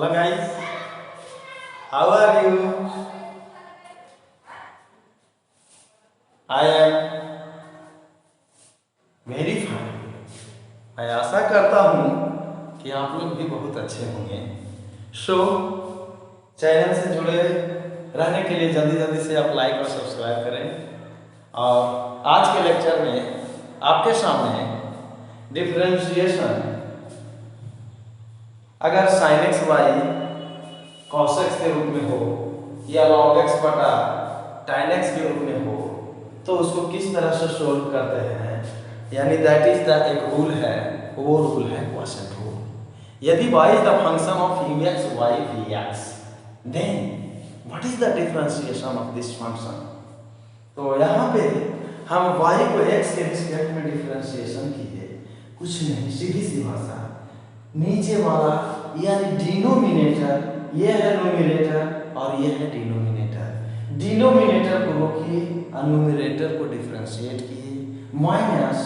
Hello guys, how are you? I am very fine. मैं आशा करता हूँ कि आप लोग भी बहुत अच्छे होंगे। चैनल से जुड़े रहने के लिए जल्दी जल्दी से आप लाइक और सब्सक्राइब करें। और आज के लेक्चर में आपके सामने डिफरेंशिएशन अगर sin x y cos x के रूप में हो या log x बटा tan x के रूप में हो तो उसको किस तरह से सोल्व करते हैं, यानी दैट इज द एक रूल है, वो रूल है क्वोशिएंट रूल। यदि y is the function of ux y vx, then what is the differentiation of this function. तो यहाँ पे हम y को x के रिस्पेक्ट में डिफरेंशिएशन किए, कुछ नहीं, सीधी सी भाषा, नीचे वाला यानी डिनोमिनेटर, ये है न्यूमरेटर और ये है डिनोमिनेटर। डिनोमिनेटर को रोकिए और न्यूमरेटर को डिफरेंशिएट किए, माइनस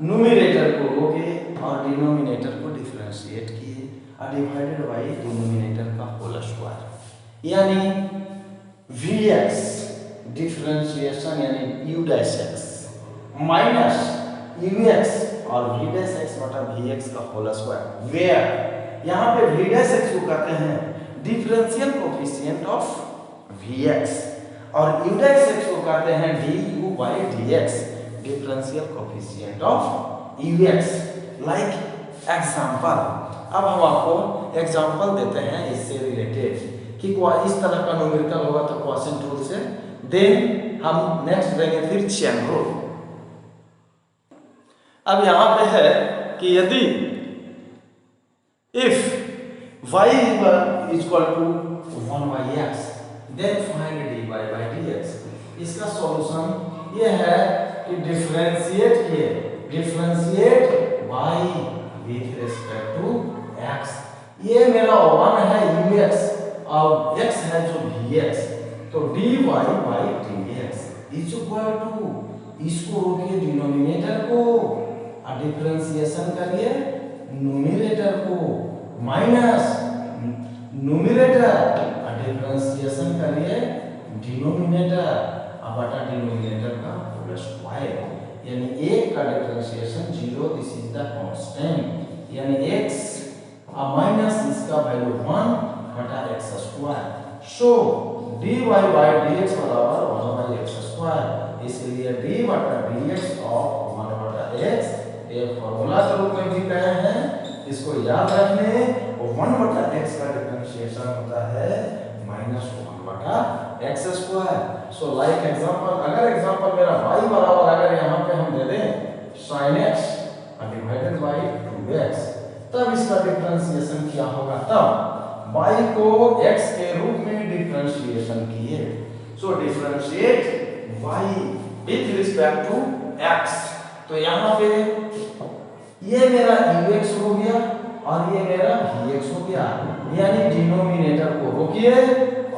न्यूमरेटर को रोके और डिनोमिनेटर को डिफरेंशिएट किए और डिवाइडेड बाय डिनोमिनेटर का होल स्क्वायर, यानी vx डिफरेंशिएशन यानी u dash x minus ux और v डैश x बटा vx का होल स्क्वायर, वेयर यहाँ पे v डैश x को कहते हैं डिफरेंशियल कोफिशिएंट ऑफ vx और u डैश x को कहते हैं du by dx differential coefficient of ux। Like example, अब हम आपको एग्जांपल देते हैं इससे रिलेटेड कि इस तरह का न्यूमेरिकल होगा तो क्वोशिएंट रूल से, देन हम नेक्स्ट देंगे फिर चेन रूल। अब यहाँ पे है कि यदि if y is equal to 1 by x then find dy by dx। इसका सॉल्यूशन ये है कि differentiate y with respect to x। ये मेरा 1 है ux और x है जो vx, तो dy by dx is equal to, इसको रोकिए डिनोमिनेटर को और डिफरेंशिएशन करिए न्यूमरेटर को, माइनस न्यूमरेटर और डिफरेंशिएशन करिए डिनोमिनेटर और बटा डिनोमिनेटर का होल स्क्वायर, यानी एक का differentiation 0, this is the constant, यानी x और माइनस इसका वैल्यू 1 बटा x square. So dy by dx बराबर 1 by x स्क्वायर, इसलिए d बटा dx ऑफ 1 बटा x एक फॉर्मूला के रूप में भी कहे हैं, इसको याद रखने, 1 बटा x का डिफरेंशिएशन होता है माइनस 1 बटा x square. So like example, अगर एग्जांपल मेरा y बराबर अगर यहाँ पे हम दे दें sin x divided by 2x, तब इसका डिफरेंशिएशन क्या होगा, तब y को x के रूप में डिफरेंशिएशन किए, so differentiate y with respect to x। तो यहाँ पे ये मेरा ux हो गया और ये मेरा vx हो गया, यानी डिनोमिनेटर को रोकिए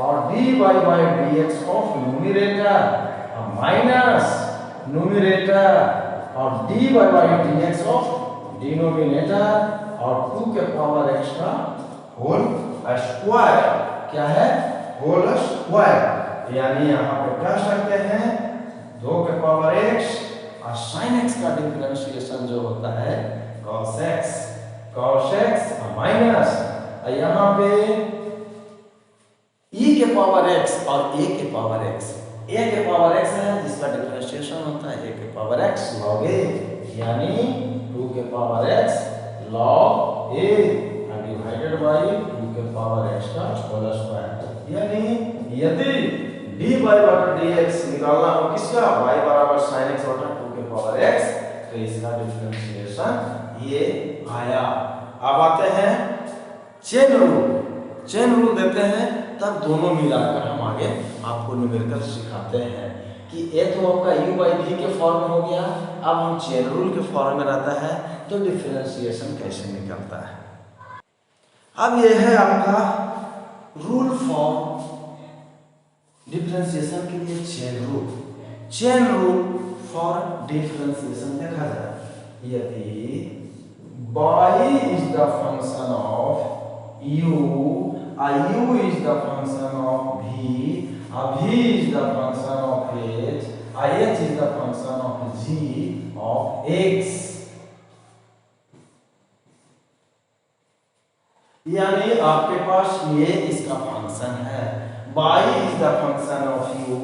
और dy by dx of numerator minus numerator और dy by dx of denominator और 2 के पावर x का होल स्क्वायर, क्या है, होल स्क्वायर, यानी यहाँ पे कह सकते हैं 2 के पावर x और sin x का डिफरेंशिएशन जो होता है cos x माइनस यहाँ पे e के पावर x और a के पावर x, a के पावर x है जिसका डिफरेंशिएशन होता है a के पावर x log a, यानी 2 के power x log a divided by 2 के पावर x का होल स्क्वायर, यानी यदि dy बटा dx निकालना हो किसका, y बराबर sin x बटा 2 के पावर x, तो इसका डिफरेंशिएशन ये आया। अब आते हैं चेन रूल देते हैं, तब दोनों मिलाकर हम आगे आपको न्यूमेरिकल सिखाते हैं कि ये तो आपका u by v के फॉर्म में हो गया, अब हम चेन रूल के फॉर्म में रहता है तो डिफरेंशिएशन कैसे निकलता है। अब ये है आपका रूल फॉर डिफरेंशिएशन के लिए चेन रूल फॉर डिफरेंशिएशन देखा जाए, यदि y is the function of u, u is the function of v, v is the function of h is the function of g of x। यानी आपके पास ये इसका function है, y is the function of u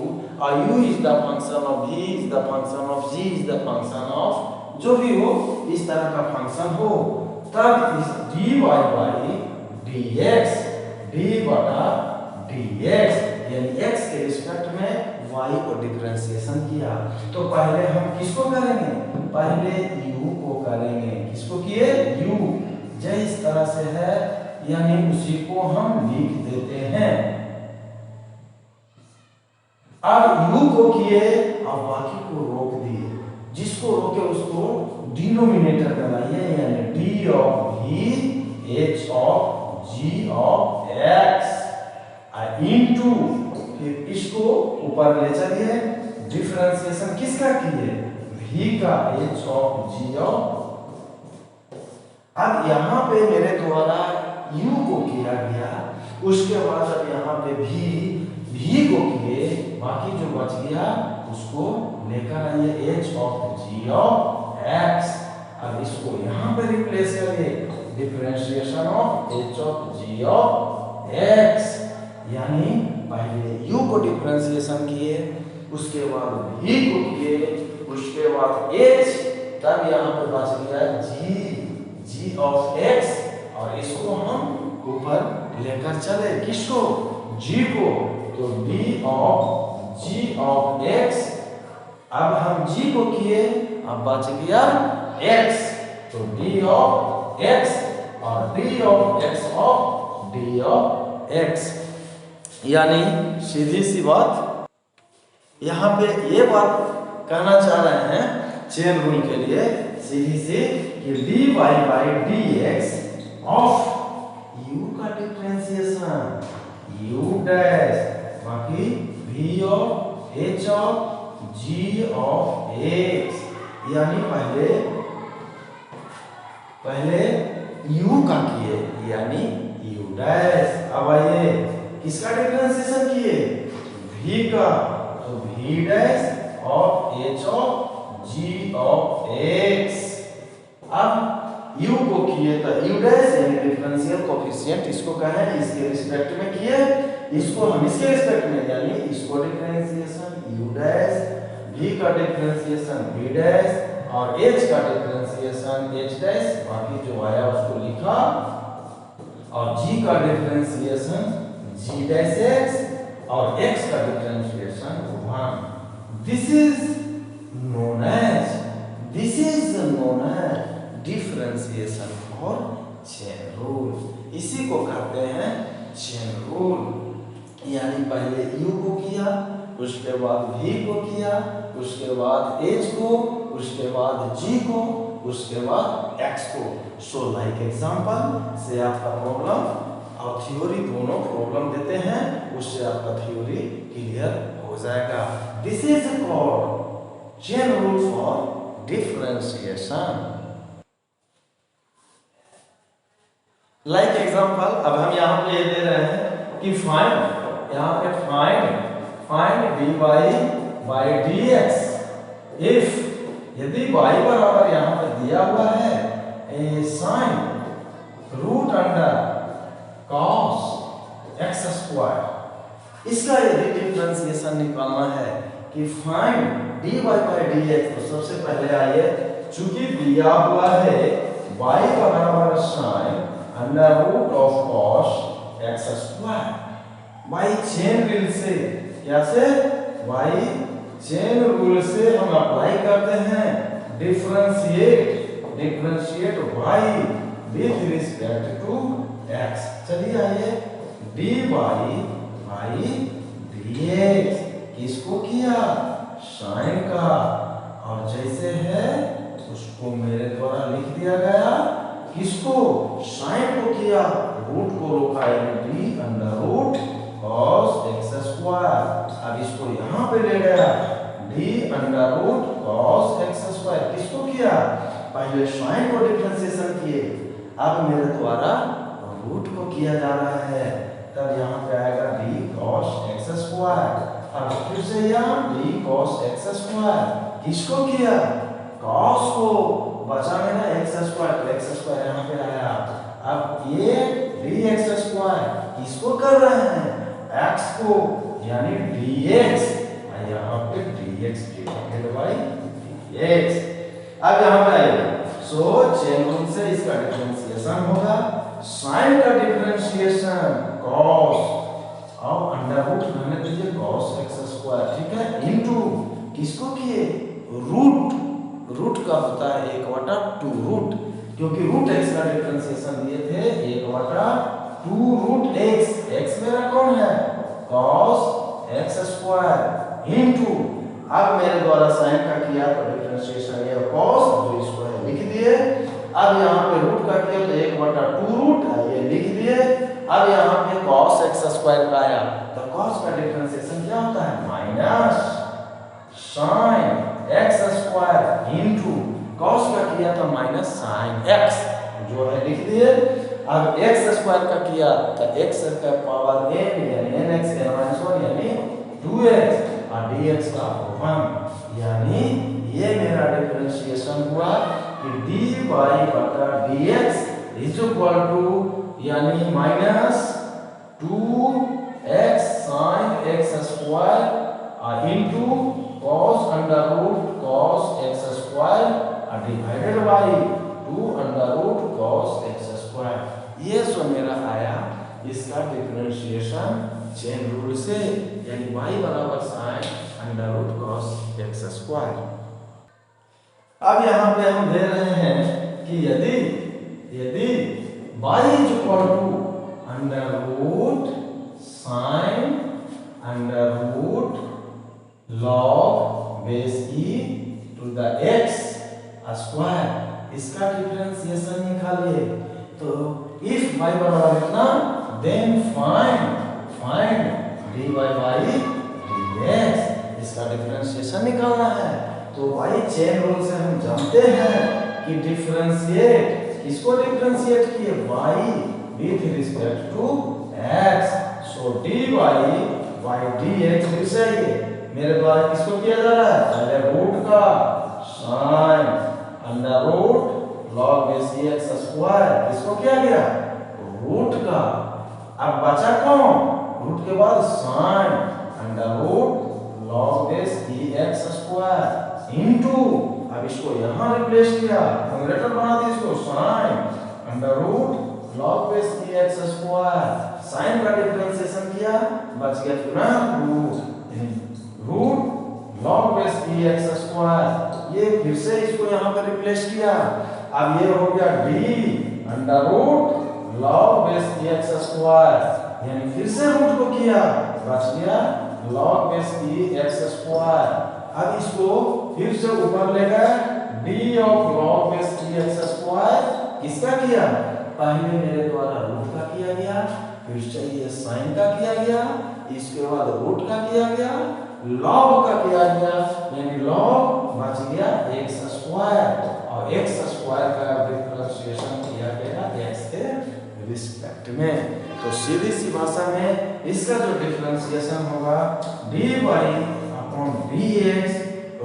is the function of v is the function of g is the function of जो भी हो इस तरह का फंक्शन हो, तब इस dy by dx d बटा dx यानी x के रिस्पेक्ट में y को डिफरेंशिएशन किया। तो पहले हम किसको करेंगे, पहले u को करेंगे। किसको किए, u जिस तरह से है यानी उसी को हम लिख देते हैं। अब u को किए, अब बाकी को रोक दिए, जिसको रोके उसको डिनोमिनेटर बनाइए यानी d of v h of g of x into, फिर इसको ऊपर ले चलिए, डिफरेंशिएशन किसका किए, v का h of g of। अब यहाँ पे मेरे द्वारा u को किया गया, उसके बाद अब यहाँ पे v को किए, बाकी जो बच गया उसको लेकर आइए h of g of x। अब इसको यहाँ पे रिप्लेस करिए, differentiation of h of g of x यानी पहले u को डिफरेंशिएशन किए, उसके बाद v को किए, उसके बाद h, तब यहाँ पे बच गया g of x और इसको हम ऊपर लेकर चले, किसको, g को, तो d of g of x। अब हम g को किए, अब बच गया x, तो d of x और d of x of d of x यानी सीधी सी बात। यहाँ पे ये बात कहना चाह रहे हैं चेन रूल के लिए सीधी सी कि dy by dx of u का डिफरेंशिएशन u डैश बाकी v of h of g of x यानी पहले u का किए यानी u डैश। अब आइए किसका डिफरेंशिएशन किए, v का, तो v डैश और h of g of x। अब u को किए तो u डैश यानी डिफरेंशियल कोएफिशिएंट इसको कहें, इसके रिस्पेक्ट में किए, इसको हम इसके रिस्पेक्ट में यानी इसको डिफरेंशिएशन u डैश, v का डिफरेंशिएशन v डैश और h का डिफरेंशिएशन h डैश, बाकी जो आया उसको लिखा, और g का डिफरेंशिएशन g डैश x और x का differentiation 1। This is known as differentiation for chain rule। इसी को कहते हैं चेन रूल। यानी पहले u को किया, उसके बाद v को किया, उसके बाद h को, उसके बाद g को, उसके बाद x को। सो लाइक एग्जांपल से आपका प्रॉब्लम और थ्योरी दोनों प्रॉब्लम देते हैं, उससे आपका थ्योरी क्लियर हो जाएगा। This is called chain rule for differentiation. Like example अब हम यहाँ पे दे रहे हैं कि फाइंड, यहाँ पे find dy by dx if, यदि y बराबर यहाँ पे दिया हुआ है a sine root under cos x square, इसका यदि डिफरेंशिएशन निकालना है कि फाइंड dy by dx, तो सबसे पहले आइए, चूंकि दिया हुआ है y बराबर sine under root of cos x square, y chain rule से, कैसे, y चेन रूल से हम अप्लाई करते हैं, differentiate y with respect to x। चलिए आइए dy by dx किसको किया, साइन का, और जैसे है उसको मेरे द्वारा लिख दिया गया, किसको, साइन को किया, रूट को रोका d under root cos x square. अब इसको यहाँ पे ले गया d under root cos x square, किसको किया, पहले साइन को डिफरेंशिएशन किए, अब मेरे द्वारा रूट को किया जा रहा है, तब यहाँ पे आएगा डी कॉस एक्स स्क्वायर। अब फिर से यहाँ डी कॉस एक्स स्क्वायर, किसको किया? कॉस को, बचा में ना एक्स स्क्वायर, तो एक्स स्क्वायर यहाँ पे आया। अब ये डी एक्स स्क्वायर किसको कर रहे हैं? एक्स को, यानी डी एक्स, यहाँ पे D x divided by D x. अब यहाँ पे आएगा, सो चेन रूल से इसका डिफरेंशिएशन होगा, साइन का डिफरेंशिएशन कॉस और अंडर रूट रहने दीजिए कॉस एक्स स्क्वायर, ठीक है, इनटू किसको किए? रूट, रूट का होता है 1/2 रूट, क्योंकि रूट एक्स का डिफरेंशिएशन दिए थे 1/2 रूट एक्स, एक्स मेरा कौन है? कॉस एक्स स्क्वायर इनटू, अब मेरे द्वारा साइन का किया तो डिफरेंशिएशन ये कॉस जो इसको है लिख दिए। अब यहाँ पे रूट का किया तो 1/2 रूट है, ये लिख दिए। अब यहाँ पे cos x स्क्वायर का आया, तो cos का डिफरेंशिएशन क्या होता है? Minus sin x square into cos का किया तो माइनस sin x, जो है लिख दिए। अब x स्क्वायर का किया तो x का पावर n यानी nx n-1 यानी 2x और dx का 1, यानी ये मेरा डिफरेंशिएशन हुआ कि dy बटा dx इज इक्वल टू यानी minus 2x sin x square into cos under root cos x square divided by 2 under root cos x square. ये जो मेरा आया इसका डिफरेंशिएशन चेन रूल से, यानी y बराबर sin under root cos x square. अब यहाँ पे हम दे रहे हैं कि यदि y is equal to under root sine under root log base e to the x square, इसका डिफरेंशिएशन निकालिए। तो इफ y बराबर इतना, then find dy by dx, इसका डिफरेंशिएशन निकालना है। तो y चेन रूल से हम जानते हैं कि डिफरेंशिएट, किसको डिफरेंशिएट किए? y with respect to x, so dy by dx। फिर से ये मेरे द्वारा किसको किया जा रहा है? पहले रूट का sine under root log base x square, किसको किया गया? रूट का। अब बचा कौन? रूट के बाद sine under root log base x square into, अब इसको यहां रिप्लेस किया, न्यूमरेटर बना दिया इसको, sine under root log base x square, sine का डिफरेंशिएशन किया, बच गया पुनः root log base x square. ये फिर से इसको यहां पर रिप्लेस किया, अब ये हो गया d under root log base x square, यानी फिर से रूट को किया, बच गया लॉग बेस x स्क्वायर। अब इसको फिर से ऊपर ले गए, d of log base x square, किसका किया? पहले मेरे द्वारा रूट का किया गया, फिर से ये साइन का किया गया, इसके बाद रूट का किया गया, लॉग का किया गया, यानी लॉग बच गया x स्क्वायर, और x स्क्वायर का डिफरेंशिएशन किया गया x के रिस्पेक्ट में। तो सीधी सी भाषा में इसका जो डिफरेंशिएशन होगा dy अपॉन dx,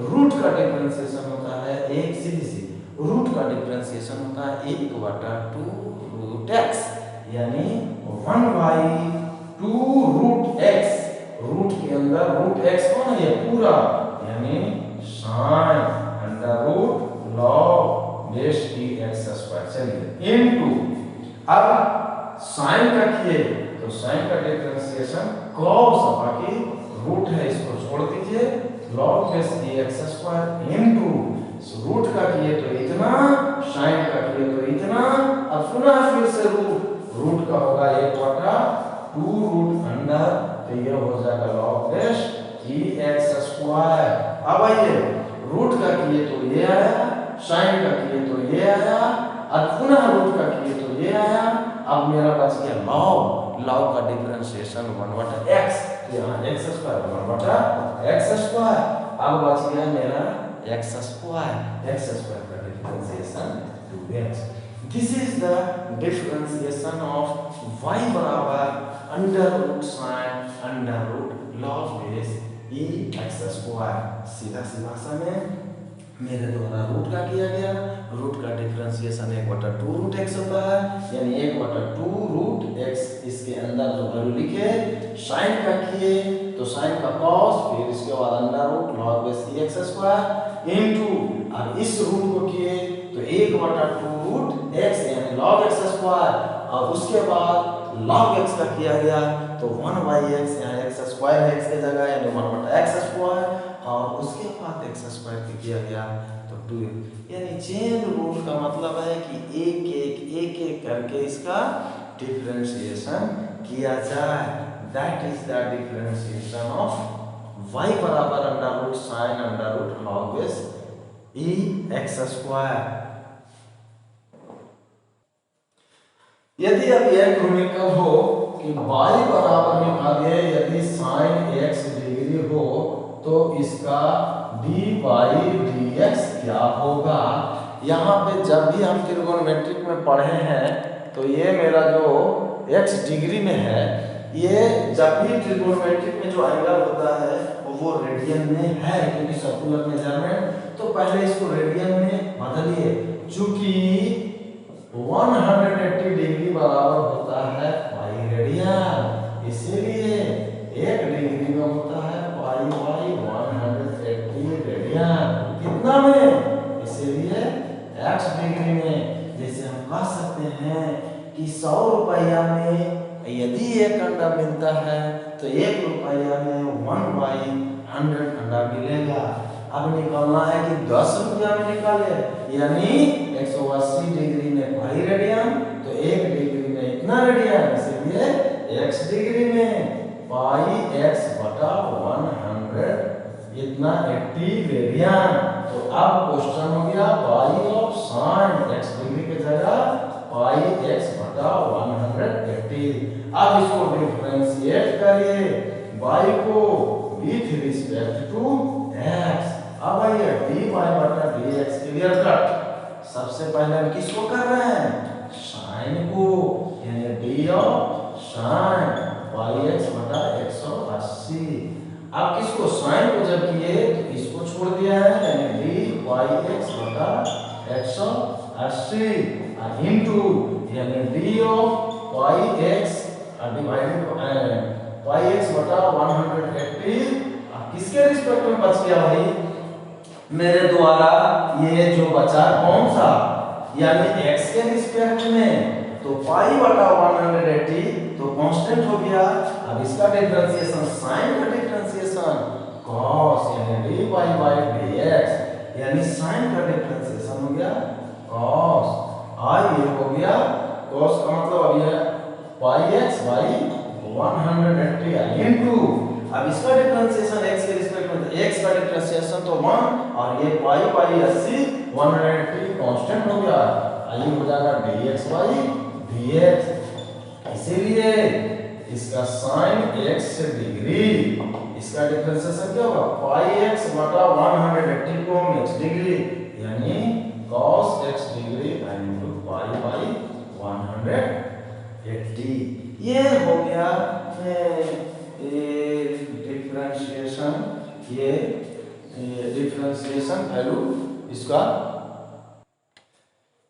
रूट का डिफरेंशिएशन होता है एक, सीधी सी रूट का डिफरेंशिएशन होता है 1/2 रूट x, यानी 1/2 रूट x, रूट के अंदर रूट x कौन है? ये पूरा, यानी sine under root log base x square. चलिए इनटू, अब साइन का किए तो साइन का डिफरेंशिएशन cos, बाकी रूट है इसको छोड़ दीजिए, log base x square into root का किए तो इतना, साइन का किए तो इतना, अब पुनः फिर से रूट का होगा 1/2 रूट अंडर, तो ये हो जाएगा लॉग बेस x स्क्वायर। अब आइए रूट का किए तो ये आया, साइन का किए तो ये आया, और पुनः रूट का किए तो ये आया। अब मेरा बच गया लॉग का डिफरेंशिएशन 1/x, तो यहाँ x स्क्वायर 1/x स्क्वायर, अब बच गया मेरा x स्क्वायर का differentiation 2x। This is the differentiation of y बराबर under root sine under root log base e x square. सीधा सी भाषा में मेरे द्वारा रूट का किया गया, रूट का डिफरेंशिएशन 1/2 रूट एक्स होता है, यानी 1/2 रूट एक्स। इसके अंदर जो वैल्यू लिखे, साइन का किए तो साइन का कॉस, फिर इसके बाद under root log base e x square into, और इस रूट को किए तो 1/2 रूट एक्स यानी लॉग एक्स स्क्वायर, और उसके बाद लॉग एक्स का किया गया तो 1/x, यहाँ एक्स स्क्वायर है एक्स की जगह यानी 1/x स्क्वायर, और उसके बाद एक्स स्क्वायर का किया गया तो 2। यानी चेन रूल का मतलब है कि एक एक करके इसका डिफरेंशिएशन किया जाए। That is the differentiation of y बराबर under root sine under root log base e x square. यदि अब यह न्यूमेरिकल हो कि y बराबर निकालिए, यदि साइन x डिग्री हो तो इसका dy dx क्या होगा। यहाँ पे जब भी हम ट्रिगोनोमेट्रिक में पढ़े हैं तो ये मेरा जो x डिग्री में है, ये जब भी ट्रिगोनोमेट्रिक में जो एंगल होता है वो रेडियन में है, क्योंकि सर्कुलर मेजरमेंट, तो पहले इसको रेडियन में बदलिए। चूंकि 180 डिग्री बराबर होता है पाई रेडियन, इसीलिए 1 डिग्री में होता है पाई बाई 180 रेडियन। कितना में? इसीलिए x डिग्री में। जैसे हम कह सकते हैं कि 100 रुपया में यदि 1 अंडा मिलता है तो 1 रुपया में 1/100 अंडा मिलेगा। अब निकालना है कि 10 रुपया में निकाले, यानी 180 डिग्री में पाई रेडियन, तो 1 डिग्री में इतना रेडियन, इसलिए x डिग्री में पाई x बटा 100 इतना 80 रेडियन। तो अब क्वेश्चन हो गया पाई ऑफ साइन, x डिग्री की जगह पाई x बटा 180। अब इसको डिफरेंशिएट करिए y को विथ रिस्पेक्ट टू x। अब आइए dy बटा dx क्लियर कट। सबसे पहले हम किसको कर रहे हैं? साइन को, यानी D of sine pi x बटा 180। अब किसको साइन को जब किए तो इसको छोड़ दिया है, यानी डी पाई x बटा 180 इनटू, यानी D of pi x divided pi x बटा 180। किसके रिस्पेक्ट में बच गया भाई? मेरे द्वारा ये जो बचा कौन सा, यानी x के रिस्पेक्ट में, तो पाई बटा 180 तो कांस्टेंट हो गया। अब इसका डिफरेंशिएशन साइन का डिफरेंशिएशन cos, यानी dy बाई dx, यानी साइन का डिफरेंशिएशन हो गया cos। ये हो गया cos का मतलब अब ये पाई x बाई 180 इनटू, अब इसका डिफरेंशिएशन x के रिस्पेक्ट में, x का डिफरेंशिएशन तो 1, और ये पाई बाई 80 180 कांस्टेंट हो गया, ये हो जाएगा dx बाई dx। इसीलिए इसका साइन x डिग्री, इसका डिफरेंशिएशन क्या होगा? पाई x बटा 180 को हम x डिग्री, यानी cos x degree into pi by 180। ये हो गया डिफरेंशिएशन, ये डिफरेंशिएशन वैल्यू इसका,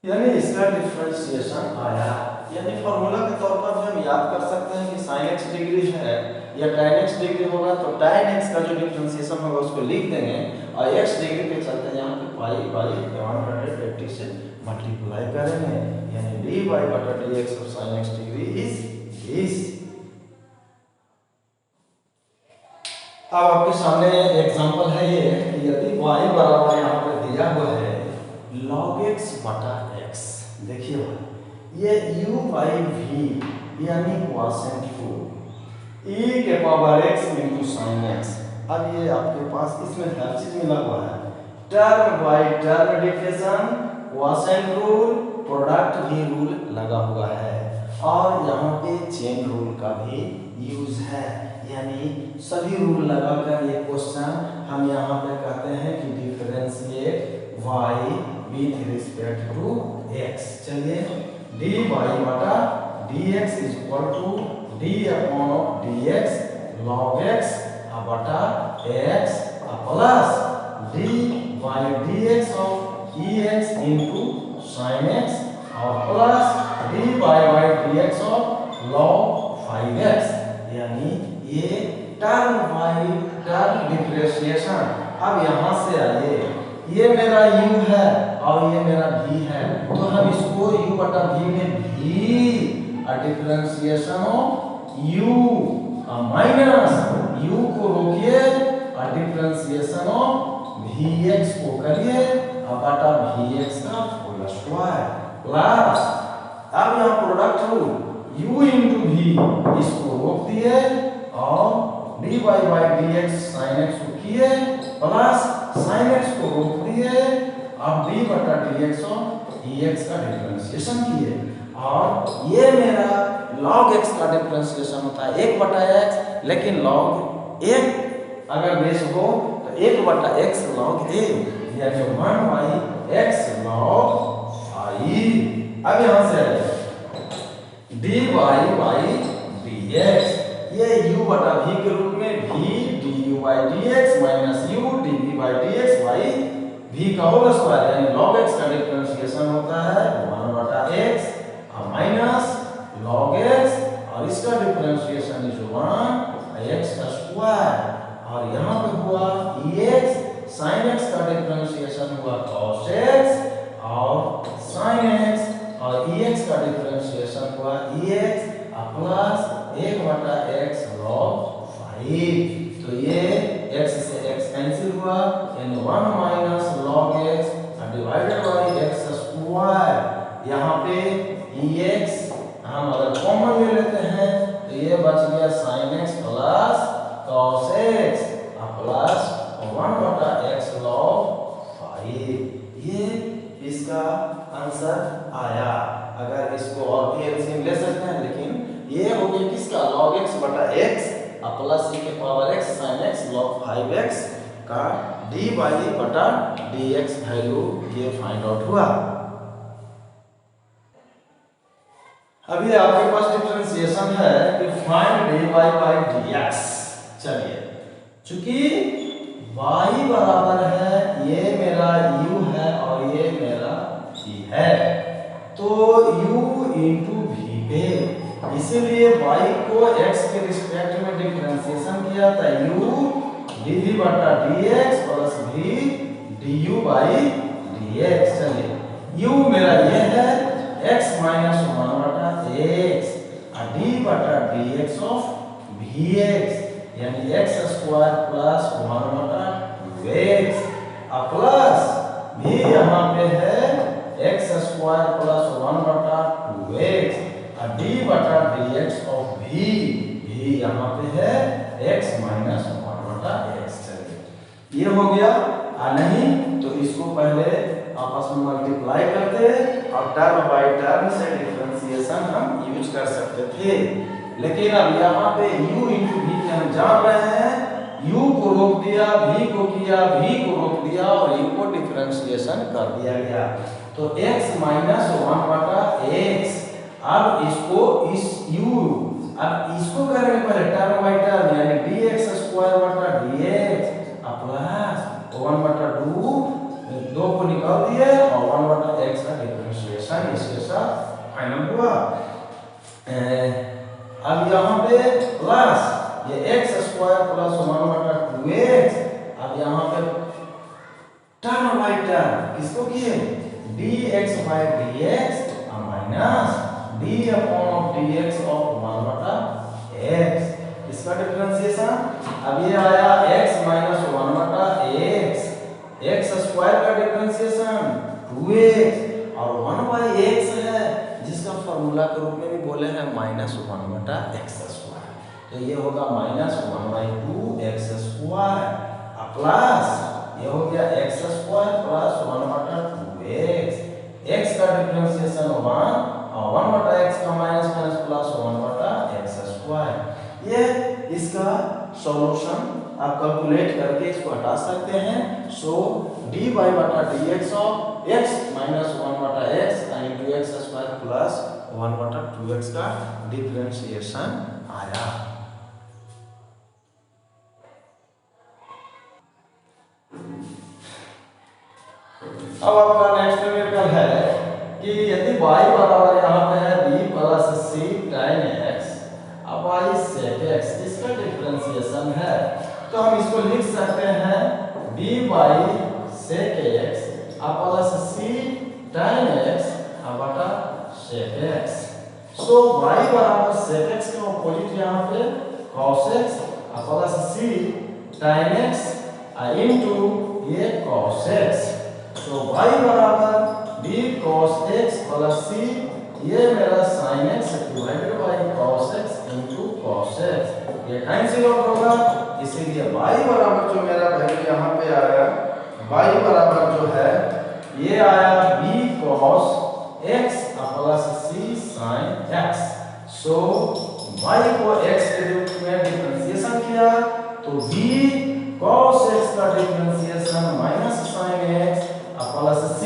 यानी इसका डिफरेंशिएशन आया। यानी फॉर्मूला के तौर पर भी हम याद कर सकते हैं कि sin x डिग्री है या tan x डिग्री होगा तो tan x का जो डिफरेंशिएशन होगा उसको लिख देंगे, और x डिग्री के चलते यहाँ पे पाई बाई 180 से मल्टीप्लाई करेंगे, यानी dy बटा dx और sin x degree is this. अब आपके सामने एग्जांपल है ये कि यदि y बराबर यहाँ पे दिया हुआ है log x बटा x, देखिए ये u बाई v यानी क्वासेंट रूट e के power x into sine x। अब ये आपके पास इसमें हर चीज मिला हुआ है, term by term differentiation, quotient rule, product भी रूल लगा हुआ है, और यहाँ पे चेन रूल का भी यूज है। यानी सभी रूल लगाकर ये क्वेश्चन हम यहाँ पे कहते हैं कि differentiate y with respect to x। चलिए dy बटा dx is equal to d upon dx log x बटा x plus dy dx of ex into sin x और plus dy dx of log 5x। यानी ये term by term differentiation. अब यहाँ से आइए, ये मेरा u है और ये मेरा v है, तो हम इसको u बटा v में v differentiation of u minus u को रोकिए और डिफरेंशिएशन ऑफ vx को करिए बटा vx का होल स्क्वायर प्लस अब यहाँ product rule u into v इसको रोक दिए और dy by dx sin x को किए प्लस sin x को रोक दिए अब d बटा dx और ex का डिफरेंशिएशन किए और ये मेरा log x का डिफरेंशिएशन होता है 1 बटा x, लेकिन log 1 अगर बेस हो तो 1 बटा x log a यानी 1 बाई x log 5। अब यहाँ से dy बाई dx ये u बटा v के रूप में v du by dx minus u dv by dx by v का होल स्क्वायर यानी log x का डिफरेंशिएशन होता है 1 बटा x माइनस log x और इसका डिफरेंशिएशन इज 1 x का स्क्वायर और यहाँ पे हुआ ex sin x का डिफरेंशिएशन हुआ cos x और sin x और ex का डिफरेंशिएशन हुआ ex प्लस 1 बटा x log 5। तो ये x से x कैंसिल हुआ यानी 1 minus log x divided by x square. यहाँ पे ex हम अगर कॉमन ले लेते हैं तो ये बच गया sin x plus cos x plus 1 बटा x log 5। ये इसका आंसर आया। अगर इसको और भी एलसीएम ले सकते हैं, लेकिन ये हो गया किसका log x बटा x प्लस e के power x sin x log 5x का dy बटा dx वैल्यू ये फाइंड आउट हुआ। अभी आपके पास डिफरेंशिएशन है कि फाइंड dy बाई dx। चलिए चूंकि y बराबर है ये मेरा u है और ये मेरा v है, तो u इंटू v पे इसीलिए y को x के रिस्पेक्ट में डिफरेंशिएशन किया था u dv बटा dx plus v du by dx। चलिए u मेरा ये है x माइनस 1 बटा x और d बटा dx ऑफ vx यानी x स्क्वायर प्लस 1 बटा 2x प्लस v यहाँ पे है x स्क्वायर प्लस 1 बटा 2x और d बटा dx ऑफ v यहाँ पे है x माइनस 1 बटा x। चलिए ये हो गया नहीं तो इसको पहले आपस में मल्टीप्लाई करते और टर्म बाय टर्म से डिफरेंशिएशन हम यूज कर सकते थे, लेकिन अब यहाँ पे u इंटू v के हम जान रहे हैं u को रोक दिया, v को किया, v को रोक दिया और u को डिफरेंशिएशन कर दिया गया। तो x माइनस 1 बटा x अब इसको इस u अब इसको करने पर टर्म बाय टर्म यानी dx स्क्वायर बटा dx प्लस 1 बटा 2 को निकाल दिए और 1 बटा x का डिफरेंशिएशन इसके साथ फाइनल हुआ। अब यहाँ पे प्लस ये x स्क्वायर प्लस 1 बटा 2x अब यहाँ पे टर्म बाय टर्म किसको किए dx by dx minus d upon dx of 1 बटा x इसका डिफरेंशिएशन। अब ये आया x माइनस 1 बटा x स्क्वायर का डिफरेंशिएशन 2x और 1 बाई x है जिसका फॉर्मूला के रूप में भी बोले हैं माइनस 1 बटा x स्क्वायर। तो ये होगा minus 1 by 2x square plus ये हो गया x स्क्वायर प्लस 1 बटा 2x x का डिफरेंशिएशन 1 और 1 बटा x का माइनस माइनस प्लस 1 बटा x स्क्वायर। ये इसका सॉल्यूशन आप कैलकुलेट करके इसको हटा सकते हैं। सो डी वाई बटा D x of x minus 1 बटा x into x square plus 1 बटा 2x का डिफरेंशिएशन आया। अब आपका नेक्स्ट न्यूमेरिकल है कि यदि y बराबर यहाँ पे है b plus c tan x अब y sec x इसका डिफरेंशिएशन है तो हम इसको लिख सकते हैं dy sec x अब प्लस c tan x अब बटा sec x। सो y बराबर sec x का अपोजिट यहाँ पे cos x अब plus c tan x into ये cos x। तो y बराबर b cos x plus c ये मेरा sin x divided by cos x into cos x ये कैंसिल आउट होगा इसीलिए y बराबर जो मेरा वैल्यू यहाँ पे आया y बराबर जो है ये आया b cos x plus c sin x। सो y को x के रूप में डिफरेंशिएशन किया तो b cos x का differentiation minus sin x plus c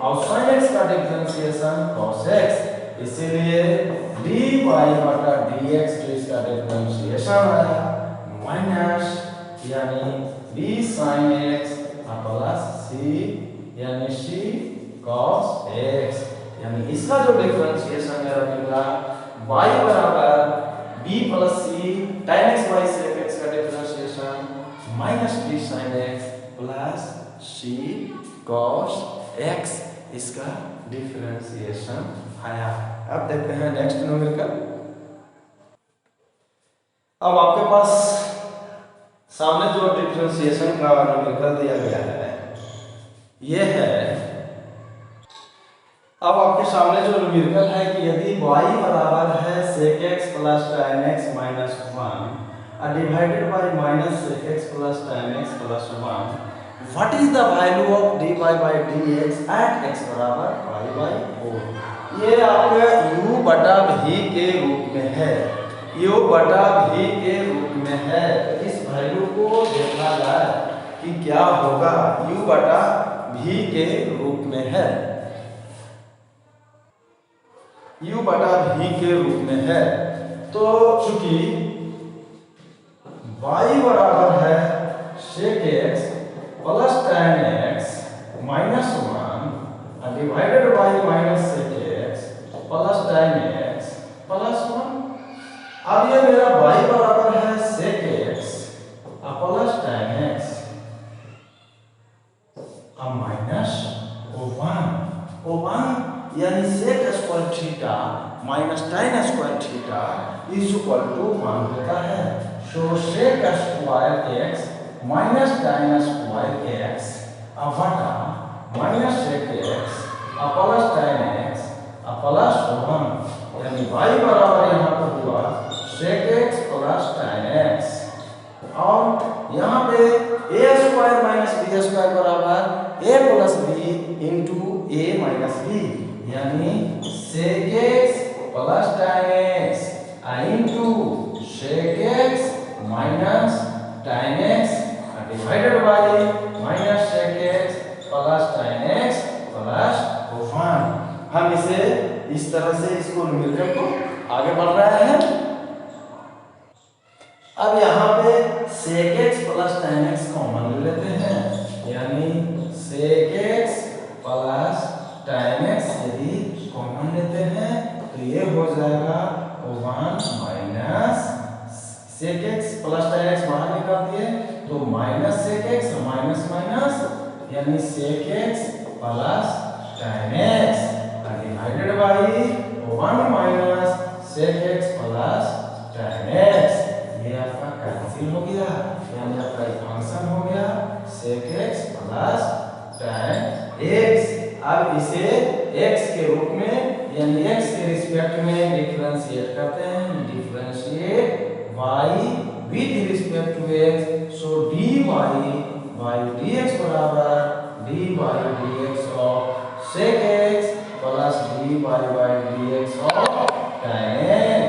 और sin x का डिफरेंशिएशन cos x इसीलिए dy बटा dx जो इसका डिफरेंशिएशन है माइनस यानी b sin x plus c यानी c cos x यानी इसका जो डिफरेंशिएशन मेरा मिला y बराबर b plus c tan x by sec x का differentiation minus b sin x plus c cos x इसका डिफरेंशिएशन आया। अब देखते हैं नेक्स्ट न्यूमेरिकल। अब आपके पास सामने जो डिफरेंशिएशन का न्यूमेरिकल दिया गया है ये है। अब आपके सामने जो न्यूमेरिकल है कि यदि y बराबर है sec x plus tan x minus 1 divided by minus sec x plus tan x plus 1 What is the value of dy by dx at x बराबर pi by 4? ये आपके u बटा v के रूप में है u बटा v के रूप में है तो इस वैल्यू को देखा जाए कि क्या होगा u बटा v के रूप में है u बटा v के रूप में है तो चूंकि y बराबर है sec x plus tan x minus 1 divided by minus sec x plus tan x plus 1। अब ये मेरा y बराबर है sec x plus tan x अब माइनस 1 यानी sec square theta minus tan square theta is equal to 1 होता है। So sec square x minus tan square x बटा minus sec x plus tan x plus 1 यानी y बराबर यहाँ पर हुआ sec x plus tan x और यहाँ पे a square minus b square बराबर a plus b into a minus b यानी sec x plus tan x into sec x minus tan x divided by minus sec x plus tan x plus 1। हम इसे इस तरह से इसको numerical को आगे बढ़ रहे हैं। अब यहाँ पे sec x plus tan x common ले लेते हैं यानी sec x plus tan x यदि कॉमन लेते हैं तो ये हो जाएगा 1 minus sec x plus tan x बाहर निकाल दिए तो minus sec x minus minus यानी sec x plus tan x divided by 1 minus sec x plus tan x ये आपका कैंसिल हो गया यानी आपका फंक्शन हो गया sec x plus tan x। अब इसे x के रूप में यानी x के रिस्पेक्ट में डिफरेंशिएट करते हैं differentiate y with respect to x so dy by dx बराबर dy dx of sec x plus dy by dx of tan x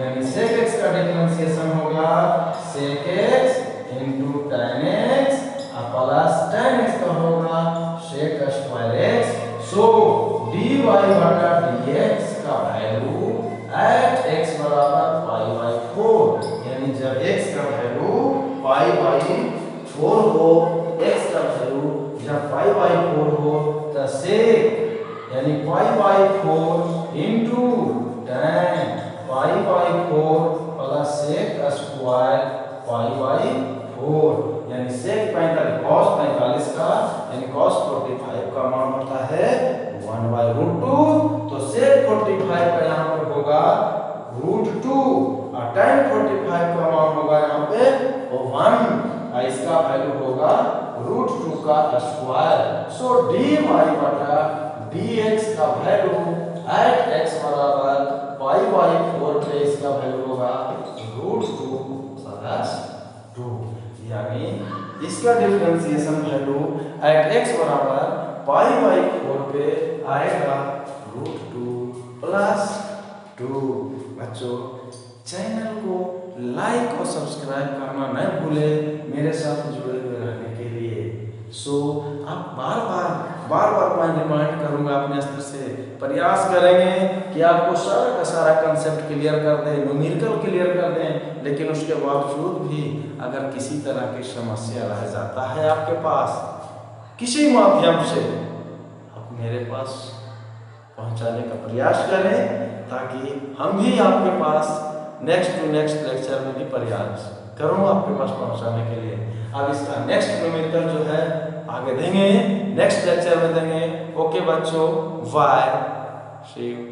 यानी sec x का डिफरेंशिएशन होगा sec x into tan x plus tan x का होगा सो dy बटा dx का value eight x बराबर pi by 4, यानी जब x का वैल्यू पाई बाई 4 हो, x का वैल्यू जब पाई बाई 4 हो, तो sec यानी pi by 4 into tan pi by 4 plus sec square pi by 4, यानी sec 45 cos 45 का यानी cos 45 का मान होता है 1/√2, तो sec 45 का यहाँ पर होगा √2 और tan 45 का मान होगा यहाँ पे 1, इसका वैल्यू होगा √2 का स्क्वायर। सो dy बटा dx का वैल्यू एट x बराबर पाई बाई 4 पे इसका वैल्यू होगा √2 प्लस 2, यानी इसका डिफरेंशिएशन वैल्यू एट x बराबर पाई बाई 4 पे आएगा √2 प्लस 2। बच्चों चैनल को लाइक और सब्सक्राइब करना न भूले मेरे साथ जुड़े हुए रहने के लिए। सो आप बार बार मैं रिमाइंड करूंगा, अपने स्तर से प्रयास करेंगे कि आपको सारा का सारा कंसेप्ट क्लियर कर दें, न्यूमेरिकल क्लियर कर दें, लेकिन उसके बावजूद भी अगर किसी तरह की समस्या रह जाता है आपके पास किसी माध्यम से, आप मेरे पास पहुंचाने का प्रयास करें ताकि हम भी आपके पास नेक्स्ट लेक्चर में भी प्रयास करूँ आपके पास पहुंचाने के लिए। अब इसका नेक्स्ट न्यूमेरिकल जो है आगे देंगे, नेक्स्ट लेक्चर में देंगे। ओके बच्चों, बाय, सी यू।